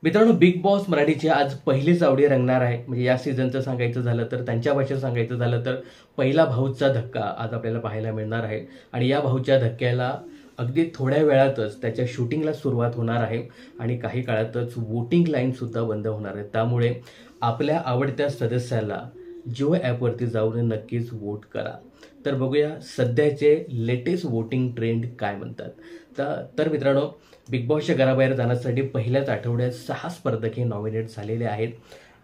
मित्रांनो, big boss मराठीची आज पहिलीच आवडी रंगणार आहे. म्हणजे या सीझनचं सांगायचं झालं तर, त्यांच्या भाषेत सांगायचं झालं तर, पहिला भाऊचा धक्का आज आपल्याला पाहायला मिळणार आहे. आणि या भाऊच्या धक्क्याला अगदी थोड्या वेळातच त्याच्या शूटिंगला सुरुवात होणार आहे आणि काही काळातच वोटिंग लाईनसुद्धा बंद होणार आहे. त्यामुळे आपल्या आवडत्या सदस्याला जिओ ॲपवरती जाऊन नक्कीच वोट करा. तर बघूया सध्याचे लेटेस्ट वोटिंग ट्रेंड काय म्हणतात. तर मित्रांनो, बिग बॉसच्या घराबाहेर जाण्यासाठी पहिल्याच आठवड्यात 6 स्पर्धक हे नॉमिनेट झालेले आहेत.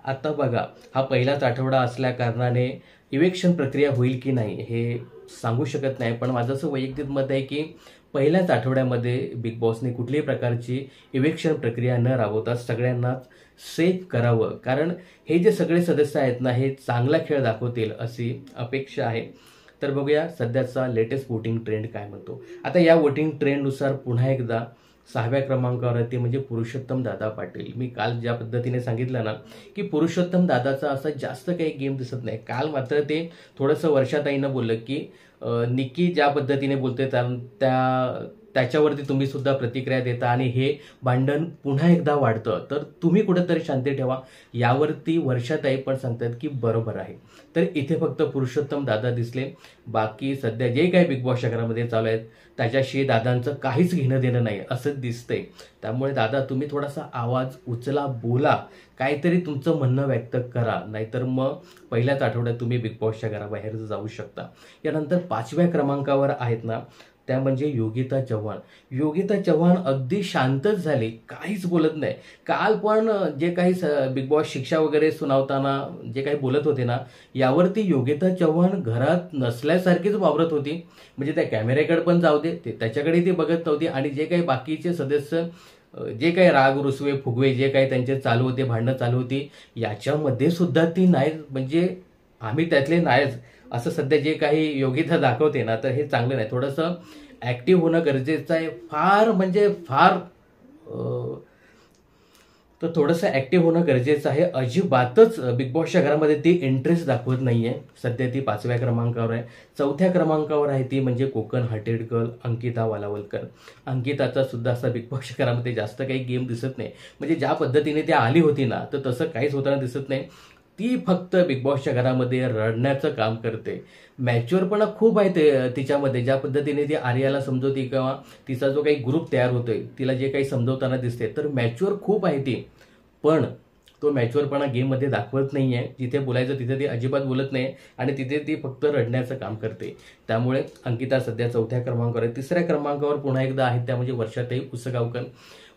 आता बघा, हा पहिलाच आठवडा असल्या कारणाने इलेक्शन प्रक्रिया होईल की नाही हे सांगू शकत नाही. पण माझं असं वैयक्तिक मत आहे की पहिल्याच आठवड्यामध्ये बिग बॉसने कुठल्याही प्रकारची इलेक्शन प्रक्रिया न राबवता सगळ्यांनाच सेफ करावं. कारण हे जे सगळे सदस्य आहेत ना, हे चांगला खेळ दाखवतील अशी अपेक्षा आहे. तर बघूया सध्याचा लेटेस्ट वोटिंग ट्रेंड काय म्हणतो. आता या वोटिंग ट्रेंडनुसार पुन्हा एकदा 6व्या क्रमांकावर ते म्हणजे पुरुषोत्तम दादा पाटील. मी काल ज्या पद्धतीने सांगितलं ना की पुरुषोत्तम दादाचा असं जास्त काही गेम दिसत नाही. काल मात्र ते थोडंसं वर्षाताईनं बोललं की निक्की ज्या पद्धतीने बोलते त्याच्यावरती तुम्ही सुद्धा प्रतिक्रिया देता आणि हे भांडण पुन्हा एकदा वाढतं, तर तुम्ही कुठेतरी शांती ठेवा. यावरती वर्षाताई पण सांगतात की बरोबर आहे. तर इथे फक्त पुरुषोत्तम दादा दिसले. बाकी सध्या जे काही बिग बॉसच्या घरामध्ये चालू आहेत त्याच्याशी दादांचं काहीच घेणं देणं नाही असं दिसतंय. त्यामुळे दादा, तुम्ही थोडासा आवाज उचला, बोला, काहीतरी तुमचं म्हणणं व्यक्त करा. नाहीतर मग पहिल्याच आठवड्यात तुम्ही बिग बॉसच्या घराबाहेर जाऊ शकता. यानंतर 5व्या क्रमांकावर आहेत ना, त्या म्हणजे योगिता चव्हाण. योगिता चव्हाण अगदी शांतच झाली, काहीच बोलत नाही. काल पण जे काही बिग बॉस शिक्षा वगैरे सुनावताना जे काही बोलत होते ना, यावरती योगिता चव्हाण घरात नसल्यासारखीच वावरत होती. म्हणजे त्या कॅमेऱ्याकडे पण जाऊ दे, त्याच्याकडे ती बघत नव्हती. आणि जे काही बाकीचे सदस्य जे काही राग रुसवे फुगवे जे काही त्यांचे चालू होते, भांडणं चालू होती, याच्यामध्ये सुद्धा ती नाही. म्हणजे आम्ही त्यातले नाहीच असं सध्या जे काही योगिता दाखवते ना, तर हे चांगलं नाही. थोडंसं ॲक्टिव्ह होणं गरजेचं आहे. फार म्हणजे फार तर थोडंसं ॲक्टिव्ह होणं गरजेचं आहे. अजिबातच बिग बॉसच्या घरामध्ये ती इंटरेस्ट दाखवत नाही आहे. सध्या ती 5व्या क्रमांकावर आहे. 4थ्या क्रमांकावर आहे ती म्हणजे कोकण हार्टेड गर्ल अंकिता वालावलकर. अंकिताचा सुद्धा असा बिग बॉसच्या घरामध्ये जास्त काही गेम दिसत नाही. म्हणजे ज्या पद्धतीने ती आली होती ना, तर तसं काहीच होताना दिसत नाही. ती फक्त बिग बॉसच्या घरामध्ये रडण्याचं काम करते. मॅच्युअरपणा खूप आहे तिच्यामध्ये. ज्या पद्धतीने ती आर्याला समजवते किंवा तिचा जो काही ग्रुप तयार होतोय, तिला जे काही समजवताना दिसते, तर मॅच्युअर खूप आहे ती. पण तो मॅच्युअरपणा गेममध्ये दाखवत नाही आहे. जिथे बोलायचं तिथे ती अजिबात बोलत नाही आणि तिथे ती फक्त रडण्याचं काम करते. त्यामुळे अंकिता सध्या 4थ्या क्रमांकावर आहे. 3ऱ्या क्रमांकावर पुन्हा एकदा आहे त्या म्हणजे वर्षाताई उसगावकर.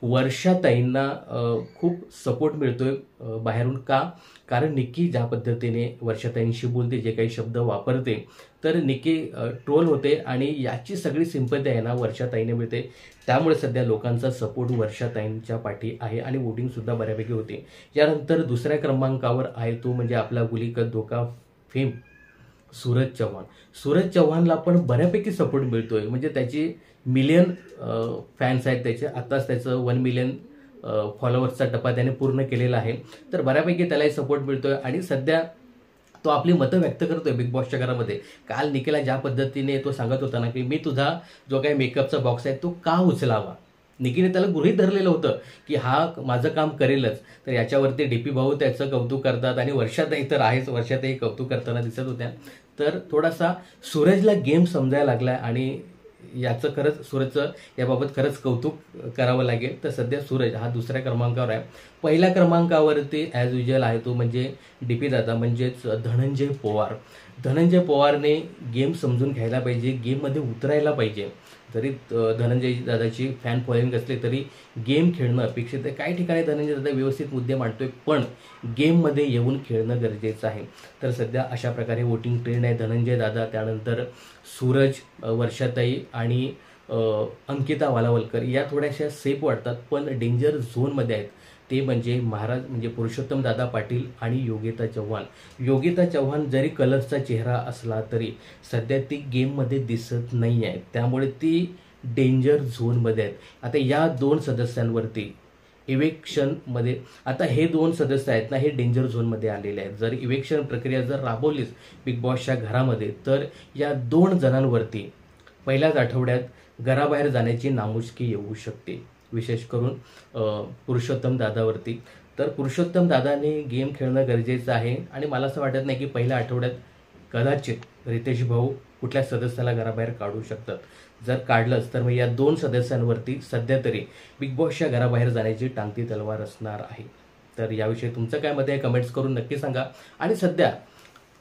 वर्षाताईंना खूप सपोर्ट मिळतोय बाहेरून. का? कारण निक्की ज्या पद्धतीने वर्षाताईंशी बोलते, जे काही शब्द वापरते, तर निक्की ट्रोल होते आणि याची सगळी सिंपती आहे ना वर्षाताईने मिळते. त्यामुळे सध्या लोकांचा सपोर्ट वर्षाताईंच्या पाठी आहे आणि वोटिंगसुद्धा बऱ्यापैकी होते. यानंतर 2ऱ्या क्रमांकावर आहे तो म्हणजे आपला गुलीकत धोका फेम सूरज चव्हाण. सूरज चव्हाणला पण बऱ्यापैकी सपोर्ट मिळतोय. म्हणजे त्याची मिलियन फॅन्स आहेत त्याचे. आत्ताच त्याचं 1 मिलियन फॉलोअर्सचा टप्पा त्याने पूर्ण केलेला आहे. तर बऱ्यापैकी त्यालाही सपोर्ट मिळतोय आणि सध्या तो आपली मतं व्यक्त करतोय बिग बॉसच्या घरामध्ये. काल निकीला ज्या पद्धतीने तो सांगत होता ना की मी तुझा जो काही मेकअपचा बॉक्स आहे तो का उचलावा. निकीने त्याला गृहीत धरलेलं होतं की हा माझं काम करेलच. तर याच्यावरती डीपी भाऊ त्याचं कौतुक करतात आणि वर्षाताई तर आहेच, वर्षाताई कौतुक करताना दिसत होत्या. तर थोडासा सूरजला गेम समजायला लागलाय आणि याचं खरंच सूरजचं याबाबत खरंच कौतुक करावं लागेल. तर सध्या सूरज हा 2ऱ्या क्रमांकावर आहे. पहिल्या क्रमांकावरती ॲज युजल आहे तो म्हणजे डीपी दादा म्हणजेच धनंजय पवार. धनंजय पवारने गेम समजून घ्यायला पाहिजे, गेममध्ये उतरायला पाहिजे. जरी धनंजय दादाची फॅन फॉलोइंग असली तरी गेम खेळणं अपेक्षित आहे. काही ठिकाणी धनंजय दादा व्यवस्थित मुद्दे मांडतोय, पण गेममध्ये येऊन खेळणं गरजेचं आहे. तर सध्या अशा प्रकारे वोटिंग ट्रेंड आहे. धनंजय दादा, त्यानंतर सूरज, वर्षाताई आणि अंकिता वालावलकर या थोड्याशा सेफ वाटतात. पण डेंजर झोनमध्ये आहेत ते म्हणजे महाराज म्हणजे पुरुषोत्तम दादा पाटील आणि योगिता चव्हाण. योगिता चव्हाण जरी कलर्सचा चेहरा असला तरी सध्या ती गेममध्ये दिसत नाही आहे. त्यामुळे ती डेंजर झोनमध्ये आहेत. आता या 2 सदस्यांवरती इलेक्शनमध्ये आता हे 2 सदस्य आहेत ना, हे डेंजर झोनमध्ये आलेले आहेत. जर इलेक्शन प्रक्रिया जर राबवलीच बिग बॉसच्या घरामध्ये, तर या 2 जणांवरती पहिल्याच आठवड्यात घराबाहेर जाण्याची नामुष्की येऊ शकते. विशेष करून पुरुषोत्तम दादावरती. तर पुरुषोत्तम दादाने गेम खेळणं गरजेचं आहे आणि मला असं वाटत नाही की पहिल्या आठवड्यात कदाचित रितेश भाऊ कुठल्या सदस्याला घराबाहेर काढू शकतात. जर काढलंच तर मग या 2 सदस्यांवरती सध्या तरी बिग बॉसच्या घराबाहेर जाण्याची टांगती तलवार असणार आहे. तर याविषयी तुमचं काय मत आहे कमेंट्स करून नक्की सांगा. आणि सध्या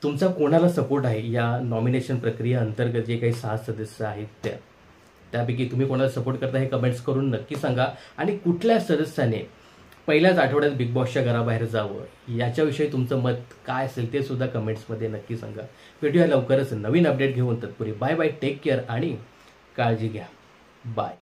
तुमचा कोणाला सपोर्ट आहे या नॉमिनेशन प्रक्रिया अंतर्गत जे काही 6 सदस्य आहेत त्यापैकी तुम्ही कोणाला सपोर्ट करता हे कमेंट्स करून नक्की सांगा. आणि कुठल्या सदस्याने पहिल्याच आठवड्यात बिग बॉसच्या घराबाहेर जावं याच्याविषयी तुमचं मत काय असेल ते सुद्धा कमेंट्समध्ये नक्की सांगा. भेटूया लवकरच नवीन अपडेट घेऊन. तत्पूर्वी बाय बाय, टेक केअर आणि काळजी घ्या. बाय.